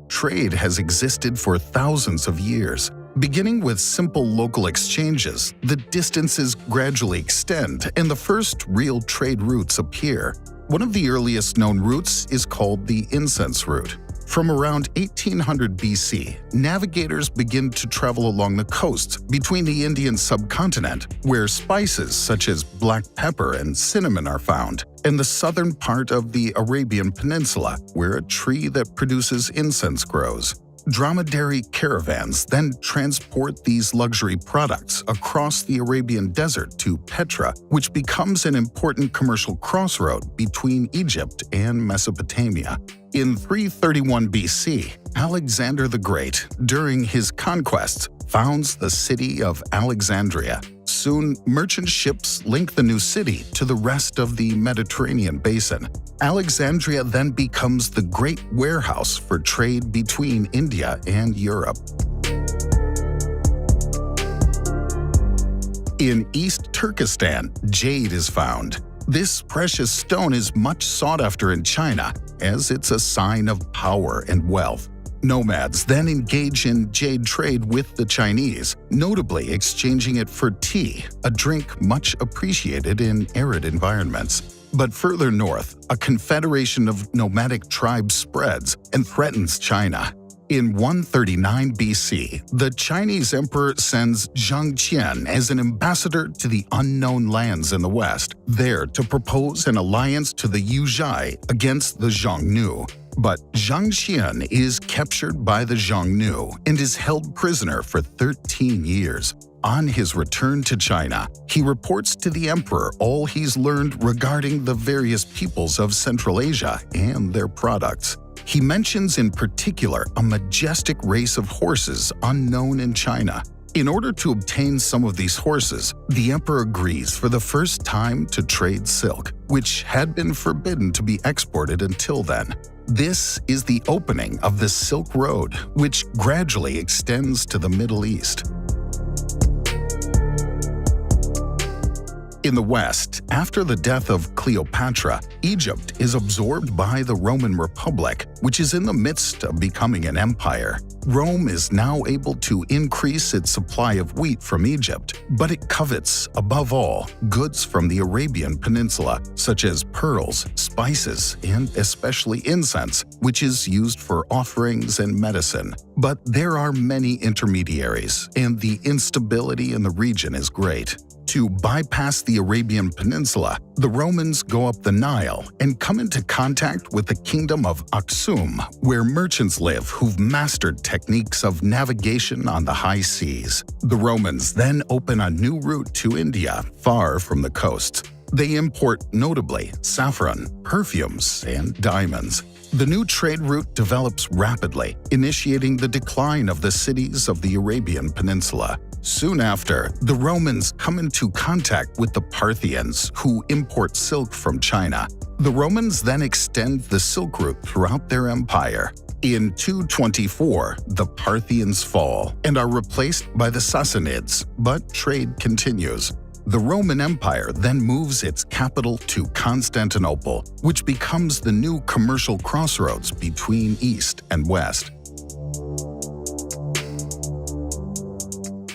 Trade has existed for thousands of years. Beginning with simple local exchanges, the distances gradually extend and the first real trade routes appear. One of the earliest known routes is called the incense route. From around 1800 BC, navigators begin to travel along the coasts between the Indian subcontinent, where spices such as black pepper and cinnamon are found, and the southern part of the Arabian Peninsula, where a tree that produces incense grows. Dromedary caravans then transport these luxury products across the Arabian desert to Petra, which becomes an important commercial crossroad between Egypt and Mesopotamia. In 331 BC, Alexander the Great, during his conquests, founds the city of Alexandria. Soon, merchant ships link the new city to the rest of the Mediterranean basin. Alexandria then becomes the great warehouse for trade between India and Europe. In East Turkestan, jade is found. This precious stone is much sought after in China, as it's a sign of power and wealth. Nomads then engage in jade trade with the Chinese, notably exchanging it for tea, a drink much appreciated in arid environments. But further north, a confederation of nomadic tribes spreads and threatens China. In 139 BC, the Chinese emperor sends Zhang Qian as an ambassador to the unknown lands in the west, there to propose an alliance to the Yuzhai against the Xiongnu. But Zhang Qian is captured by the Xiongnu and is held prisoner for 13 years. On his return to China, he reports to the emperor all he's learned regarding the various peoples of Central Asia and their products. He mentions in particular a majestic race of horses unknown in China. In order to obtain some of these horses, the emperor agrees for the first time to trade silk, which had been forbidden to be exported until then. This is the opening of the Silk Road, which gradually extends to the Middle East. In the West, after the death of Cleopatra, Egypt is absorbed by the Roman Republic, which is in the midst of becoming an empire. Rome is now able to increase its supply of wheat from Egypt, but it covets, above all, goods from the Arabian Peninsula, such as pearls, spices, and especially incense, which is used for offerings and medicine. But there are many intermediaries, and the instability in the region is great. To bypass the Arabian Peninsula, the Romans go up the Nile and come into contact with the kingdom of Aksum, where merchants live who've mastered techniques of navigation on the high seas. The Romans then open a new route to India, far from the coasts. They import notably saffron, perfumes, and diamonds. The new trade route develops rapidly, initiating the decline of the cities of the Arabian Peninsula. Soon after, the Romans come into contact with the Parthians, who import silk from China. The Romans then extend the silk route throughout their empire. In 224, the Parthians fall and are replaced by the Sassanids, but trade continues. The Roman Empire then moves its capital to Constantinople, which becomes the new commercial crossroads between East and West.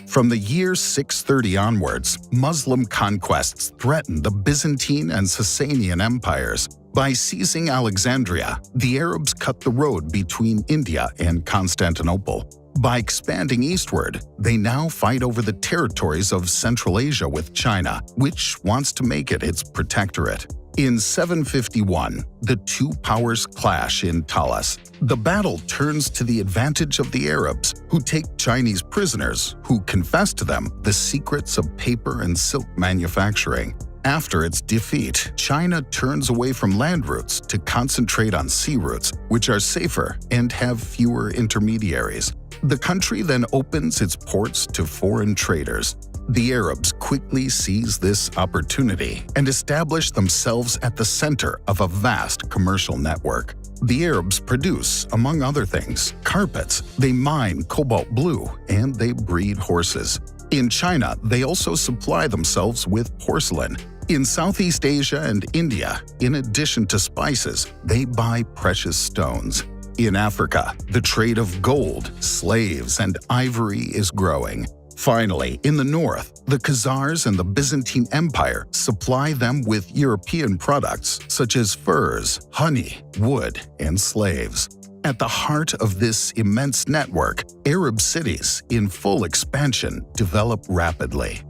From the year 630 onwards, Muslim conquests threatened the Byzantine and Sasanian empires. By seizing Alexandria, the Arabs cut the road between India and Constantinople. By expanding eastward, they now fight over the territories of Central Asia with China, which wants to make it its protectorate. In 751, the two powers clash in Talas. The battle turns to the advantage of the Arabs, who take Chinese prisoners, who confess to them the secrets of paper and silk manufacturing. After its defeat, China turns away from land routes to concentrate on sea routes, which are safer and have fewer intermediaries. The country then opens its ports to foreign traders. The Arabs quickly seize this opportunity and establish themselves at the center of a vast commercial network. The Arabs produce, among other things, carpets, they mine cobalt blue, and they breed horses. In China, they also supply themselves with porcelain. In Southeast Asia and India, in addition to spices, they buy precious stones. In Africa, the trade of gold, slaves, and ivory is growing. Finally, in the north, the Khazars and the Byzantine Empire supply them with European products such as furs, honey, wood, and slaves. At the heart of this immense network, Arab cities in full expansion develop rapidly.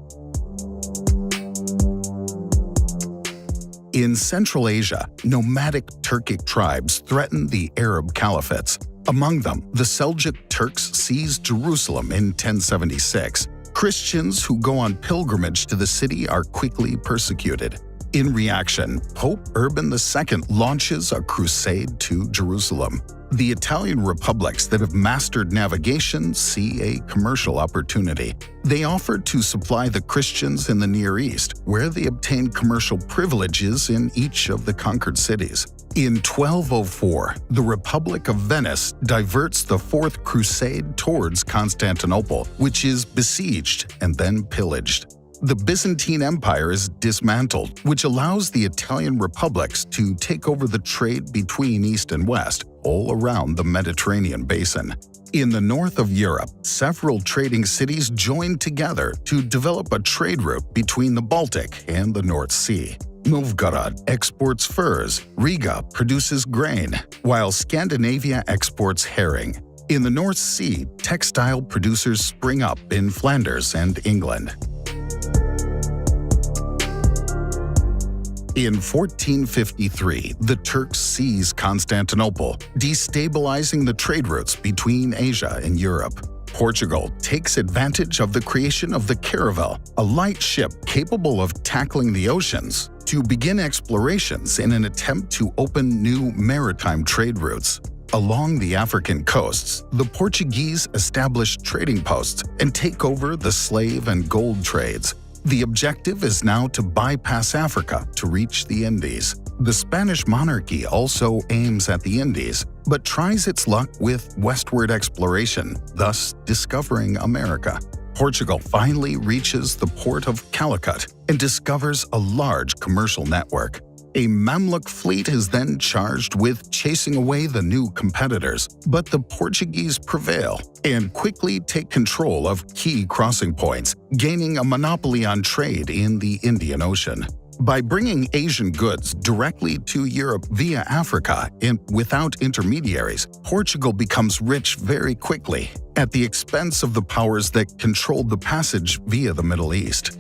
In Central Asia, nomadic Turkic tribes threaten the Arab caliphates. Among them, the Seljuk Turks seized Jerusalem in 1076. Christians who go on pilgrimage to the city are quickly persecuted. In reaction, Pope Urban II launches a crusade to Jerusalem. The Italian republics that have mastered navigation see a commercial opportunity. They offer to supply the Christians in the Near East, where they obtain commercial privileges in each of the conquered cities. In 1204, the Republic of Venice diverts the Fourth Crusade towards Constantinople, which is besieged and then pillaged. The Byzantine Empire is dismantled, which allows the Italian republics to take over the trade between East and West, all around the Mediterranean basin. In the north of Europe, several trading cities joined together to develop a trade route between the Baltic and the North Sea. Novgorod exports furs, Riga produces grain, while Scandinavia exports herring. In the North Sea, textile producers spring up in Flanders and England. In 1453, the Turks seize Constantinople, destabilizing the trade routes between Asia and Europe. Portugal takes advantage of the creation of the caravel, a light ship capable of tackling the oceans, to begin explorations in an attempt to open new maritime trade routes. Along the African coasts, the Portuguese establish trading posts and take over the slave and gold trades. The objective is now to bypass Africa to reach the Indies. The Spanish monarchy also aims at the Indies, but tries its luck with westward exploration, thus discovering America. Portugal finally reaches the port of Calicut and discovers a large commercial network. A Mamluk fleet is then charged with chasing away the new competitors, but the Portuguese prevail and quickly take control of key crossing points, gaining a monopoly on trade in the Indian Ocean. By bringing Asian goods directly to Europe via Africa and without intermediaries, Portugal becomes rich very quickly, at the expense of the powers that controlled the passage via the Middle East.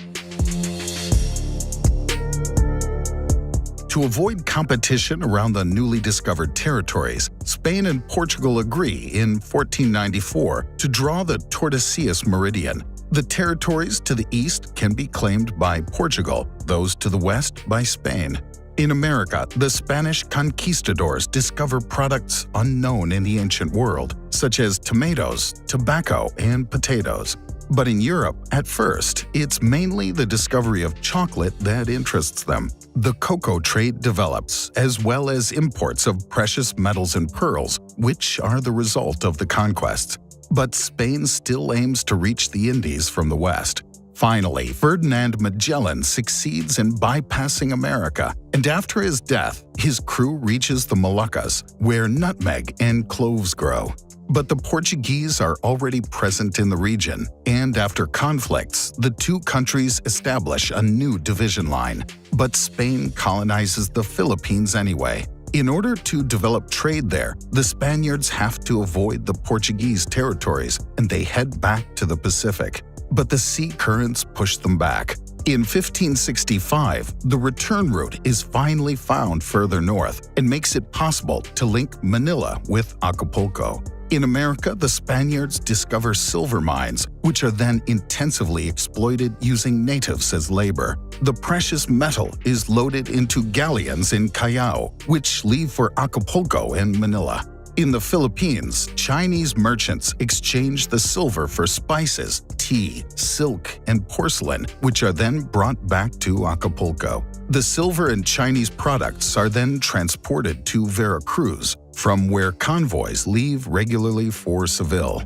To avoid competition around the newly discovered territories, Spain and Portugal agree in 1494 to draw the Tordesillas Meridian. The territories to the east can be claimed by Portugal, those to the west by Spain. In America, the Spanish conquistadors discover products unknown in the ancient world, such as tomatoes, tobacco, and potatoes. But in Europe, at first, it's mainly the discovery of chocolate that interests them. The cocoa trade develops, as well as imports of precious metals and pearls, which are the result of the conquests. But Spain still aims to reach the Indies from the west. Finally, Ferdinand Magellan succeeds in bypassing America, and after his death, his crew reaches the Moluccas, where nutmeg and cloves grow. But the Portuguese are already present in the region, and after conflicts, the two countries establish a new division line. But Spain colonizes the Philippines anyway. In order to develop trade there, the Spaniards have to avoid the Portuguese territories, and they head back to the Pacific. But the sea currents push them back. In 1565, the return route is finally found further north and makes it possible to link Manila with Acapulco. In America, the Spaniards discover silver mines, which are then intensively exploited using natives as labor. The precious metal is loaded into galleons in Callao, which leave for Acapulco and Manila. In the Philippines, Chinese merchants exchange the silver for spices, tea, silk, and porcelain, which are then brought back to Acapulco. The silver and Chinese products are then transported to Veracruz, from where convoys leave regularly for Seville.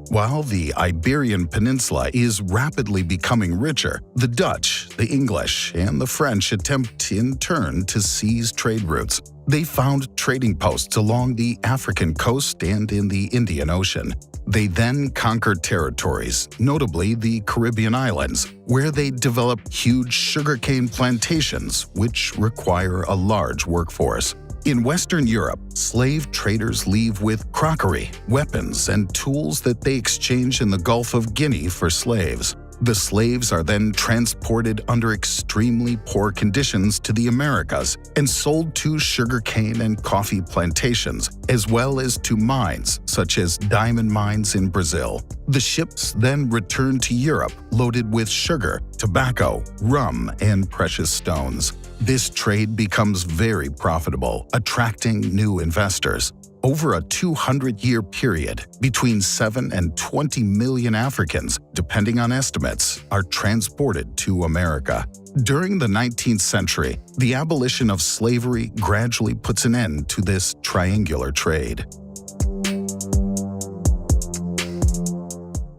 While the Iberian Peninsula is rapidly becoming richer, the Dutch, the English and the French attempt in turn to seize trade routes. They found trading posts along the African coast and in the Indian Ocean. They then conquered territories, notably the Caribbean islands, where they developed huge sugarcane plantations, which require a large workforce. In Western Europe, slave traders leave with crockery, weapons, and tools that they exchange in the Gulf of Guinea for slaves. The slaves are then transported under extremely poor conditions to the Americas and sold to sugarcane and coffee plantations, as well as to mines, such as diamond mines in Brazil. The ships then return to Europe loaded with sugar, tobacco, rum, and precious stones. This trade becomes very profitable, attracting new investors. Over a 200-year period, between 7 and 20 million Africans, depending on estimates, are transported to America. During the 19th century, the abolition of slavery gradually puts an end to this triangular trade.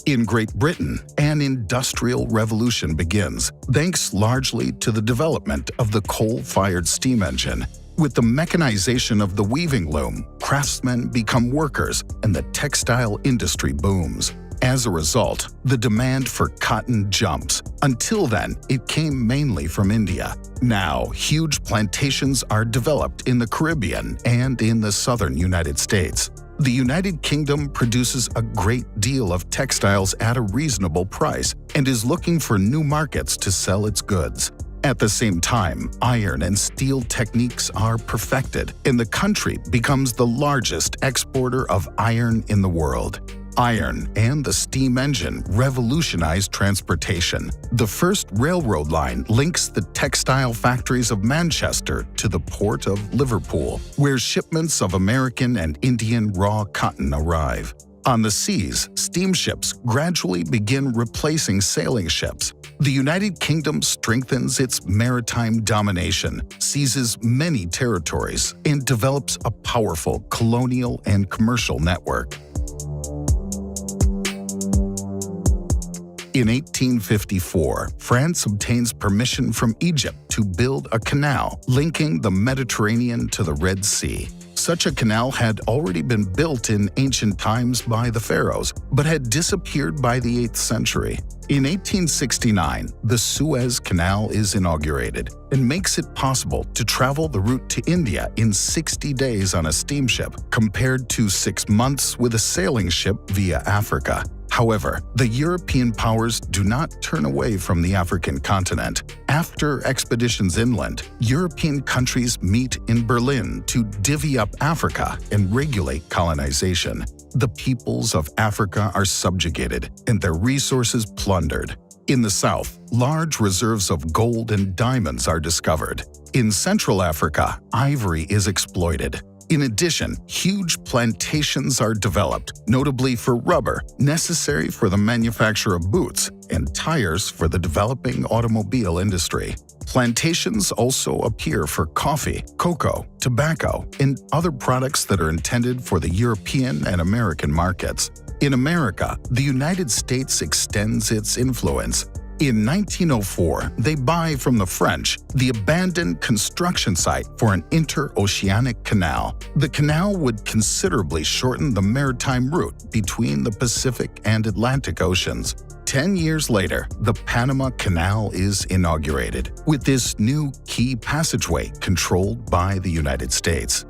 In Great Britain, an industrial revolution begins, thanks largely to the development of the coal-fired steam engine. With the mechanization of the weaving loom, craftsmen become workers and the textile industry booms. As a result, the demand for cotton jumps. Until then, it came mainly from India. Now, huge plantations are developed in the Caribbean and in the southern United States. The United Kingdom produces a great deal of textiles at a reasonable price and is looking for new markets to sell its goods. At the same time, iron and steel techniques are perfected, and the country becomes the largest exporter of iron in the world. Iron and the steam engine revolutionized transportation. The first railroad line links the textile factories of Manchester to the port of Liverpool, where shipments of American and Indian raw cotton arrive. On the seas, steamships gradually begin replacing sailing ships. The United Kingdom strengthens its maritime domination, seizes many territories, and develops a powerful colonial and commercial network. In 1854, France obtains permission from Egypt to build a canal linking the Mediterranean to the Red Sea. Such a canal had already been built in ancient times by the pharaohs, but had disappeared by the 8th century. In 1869, the Suez Canal is inaugurated and makes it possible to travel the route to India in 60 days on a steamship, compared to 6 months with a sailing ship via Africa. However, the European powers do not turn away from the African continent. After expeditions inland, European countries meet in Berlin to divvy up Africa and regulate colonization. The peoples of Africa are subjugated and their resources plundered. In the south, large reserves of gold and diamonds are discovered. In Central Africa, ivory is exploited. In addition, huge plantations are developed, notably for rubber, necessary for the manufacture of boots, and tires for the developing automobile industry. Plantations also appear for coffee, cocoa, tobacco, and other products that are intended for the European and American markets. In America, the United States extends its influence. In 1904, they buy from the French the abandoned construction site for an interoceanic canal. The canal would considerably shorten the maritime route between the Pacific and Atlantic Oceans. 10 years later, the Panama Canal is inaugurated, with this new key passageway controlled by the United States.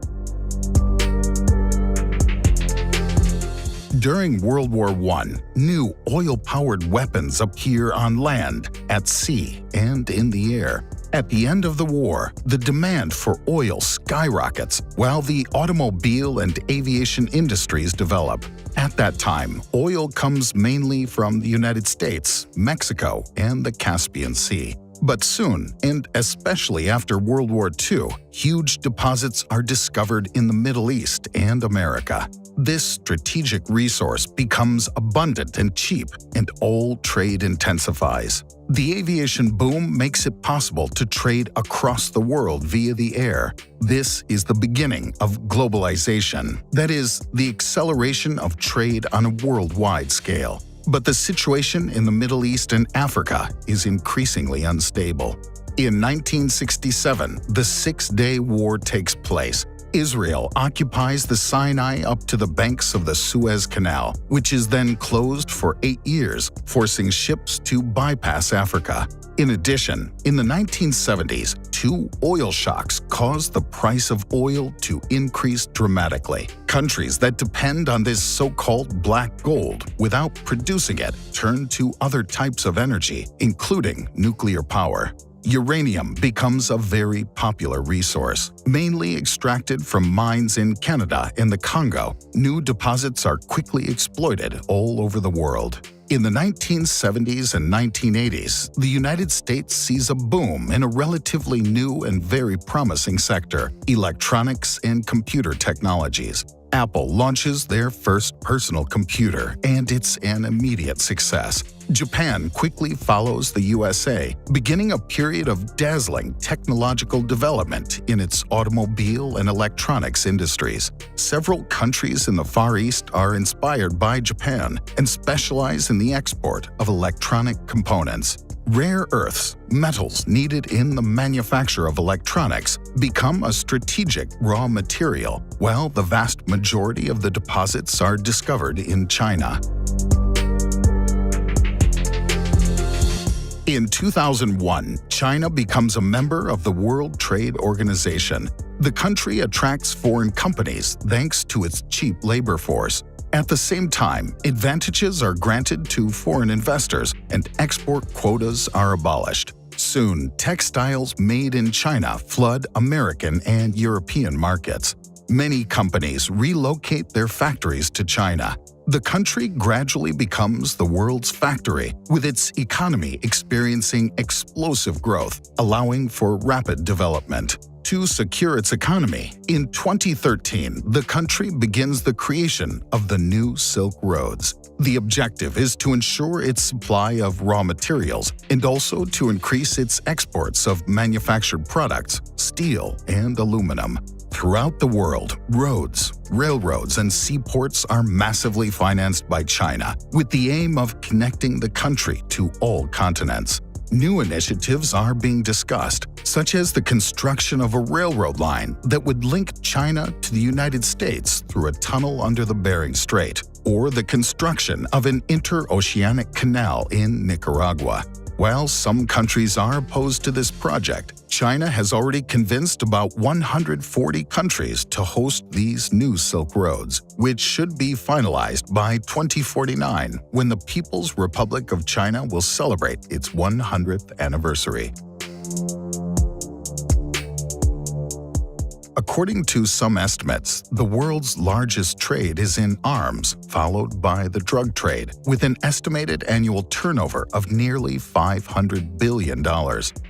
During World War I, new oil-powered weapons appear on land, at sea, and in the air. At the end of the war, the demand for oil skyrockets, while the automobile and aviation industries develop. At that time, oil comes mainly from the United States, Mexico, and the Caspian Sea. But soon, and especially after World War II, huge deposits are discovered in the Middle East and America. This strategic resource becomes abundant and cheap, and all trade intensifies. The aviation boom makes it possible to trade across the world via the air. This is the beginning of globalization, that is, the acceleration of trade on a worldwide scale. But the situation in the Middle East and Africa is increasingly unstable. In 1967, the Six-Day War takes place. Israel occupies the Sinai up to the banks of the Suez Canal, which is then closed for 8 years, forcing ships to bypass Africa. In addition, in the 1970s, 2 oil shocks caused the price of oil to increase dramatically. Countries that depend on this so-called black gold without producing it turn to other types of energy, including nuclear power. Uranium becomes a very popular resource, mainly extracted from mines in Canada and the Congo. New deposits are quickly exploited all over the world. In the 1970s and 1980s, the United States sees a boom in a relatively new and very promising sector: electronics and computer technologies. Apple launches their first personal computer, and it's an immediate success. Japan quickly follows the USA, beginning a period of dazzling technological development in its automobile and electronics industries. Several countries in the Far East are inspired by Japan and specialize in the export of electronic components. Rare earths, metals needed in the manufacture of electronics, become a strategic raw material, while the vast majority of the deposits are discovered in China. In 2001, China becomes a member of the World Trade Organization. The country attracts foreign companies thanks to its cheap labor force. At the same time, advantages are granted to foreign investors and export quotas are abolished. Soon, textiles made in China flood American and European markets. Many companies relocate their factories to China. The country gradually becomes the world's factory, with its economy experiencing explosive growth, allowing for rapid development. To secure its economy, in 2013, the country begins the creation of the New Silk Roads. The objective is to ensure its supply of raw materials and also to increase its exports of manufactured products, steel, and aluminum. Throughout the world, roads, railroads, and seaports are massively financed by China, with the aim of connecting the country to all continents. New initiatives are being discussed, such as the construction of a railroad line that would link China to the United States through a tunnel under the Bering Strait, or the construction of an interoceanic canal in Nicaragua. While some countries are opposed to this project, China has already convinced about 140 countries to host these new Silk Roads, which should be finalized by 2049, when the People's Republic of China will celebrate its 100th anniversary. According to some estimates, the world's largest trade is in arms, followed by the drug trade, with an estimated annual turnover of nearly $500 billion.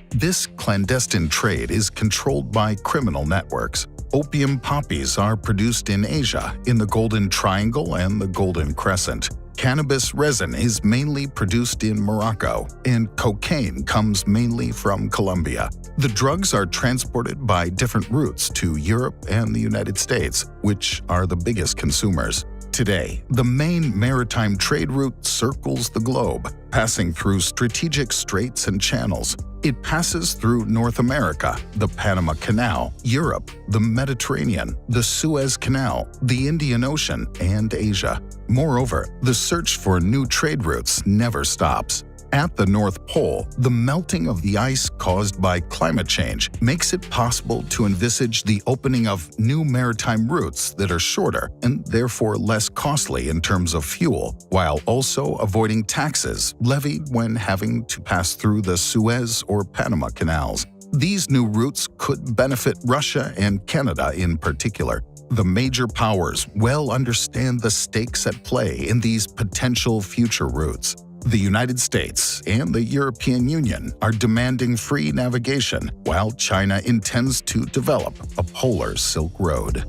This clandestine trade is controlled by criminal networks. Opium poppies are produced in Asia, in the Golden Triangle and the Golden Crescent. Cannabis resin is mainly produced in Morocco, and cocaine comes mainly from Colombia. The drugs are transported by different routes to Europe and the United States, which are the biggest consumers. Today, the main maritime trade route circles the globe, passing through strategic straits and channels. It passes through North America, the Panama Canal, Europe, the Mediterranean, the Suez Canal, the Indian Ocean, and Asia. Moreover, the search for new trade routes never stops. At the North Pole, the melting of the ice caused by climate change makes it possible to envisage the opening of new maritime routes that are shorter and therefore less costly in terms of fuel, while also avoiding taxes levied when having to pass through the Suez or Panama canals. These new routes could benefit Russia and Canada in particular. The major powers well understand the stakes at play in these potential future routes. The United States and the European Union are demanding free navigation, while China intends to develop a polar Silk Road.